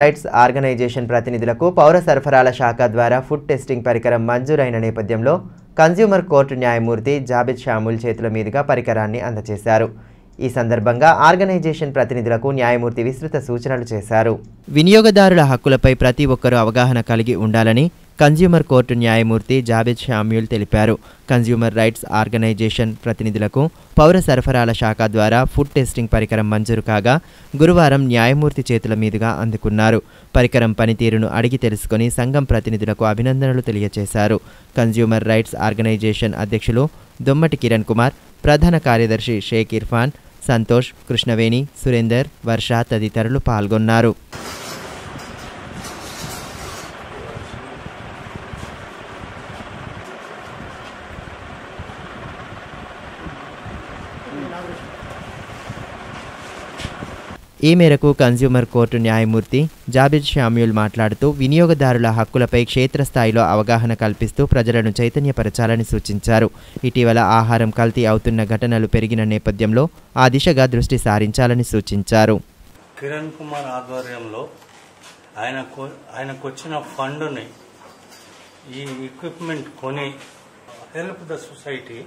Rights organisation ప్రతినిధులకు పౌర సరఫరాల శాఖ ద్వారా ఫుడ్ టెస్టింగ్ పరికరం మంజూరైన నేపథ్యంలో కన్స్యూమర్ కోర్టు న్యాయమూర్తి జాబిద్ షాముల్ చేతుల మీదుగా పరికరాన్ని అందజేశారు. ఈ సందర్భంగా ఆర్గనైజేషన్ ప్రతినిధులకు న్యాయమూర్తి విస్తృత సూచనలు చేశారు. వినియోగదారుల హక్కులపై ప్రతి ఒక్కరూ అవగాహన కలిగి ఉండాలని కన్స్యూమర్ కోర్టు న్యాయమూర్తి జాబిద్ షాముల్ తెలిపారు. కన్స్యూమర్ రైట్స్ ఆర్గనైజేషన్ ప్రతినిధులకు పౌర సరఫరాల శాఖ ద్వారా ఫుడ్ టెస్టింగ్ పరికరం మంజూరు కాగా గురువారం న్యాయమూర్తి చేతుల మీదుగా అందుకున్నారు. పరికరం పనితీరును అడిగి తెలుసుకుని సంఘం ప్రతినిధులకు అభినందనలు తెలియజేశారు. కన్స్యూమర్ రైట్స్ ఆర్గనైజేషన్ అధ్యక్షులు దొమ్మటి కిరణ్ కుమార్, ప్రధాన కార్యదర్శి షేక్ ఇర్ఫాన్, సంతోష్, కృష్ణవేణి, సురేందర్, వర్ష తదితరులు పాల్గొన్నారు. ఈ మేరకు కన్స్యూమర్ కోర్టు న్యాయమూర్తి జాబిద్ షాముల్ మాట్లాడుతూ వినియోగదారుల హక్కులపై క్షేత్రస్థాయిలో అవగాహన కల్పిస్తూ ప్రజలను చైతన్యపరచాలని సూచించారు. ఇటీవల ఆహారం కల్తీ అవుతున్న ఘటనలు పెరిగిన నేపథ్యంలో ఆ దిశగా దృష్టి సారించాలని సూచించారు. కిరణ్ కుమార్ ఆధ్వర్యంలో ఆయనకు వచ్చిన ఫండ్ని ఈ ఎక్విప్మెంట్ కొని హెల్ప్ ద సొసైటీ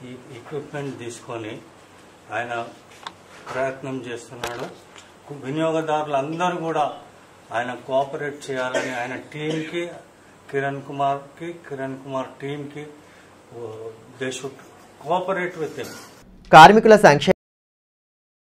ఈ ఎక్విప్మెంట్ తీసుకొని ఆయన ప్రయత్నం చేస్తున్నాడు. వినియోగదారులందరూ కూడా ఆయన కోఆపరేట్ చేయాలని ఆయన టీంకి, కిరణ్ కుమార్ టీంకి they should cooperate with him. కార్మికుల సంక్షేమ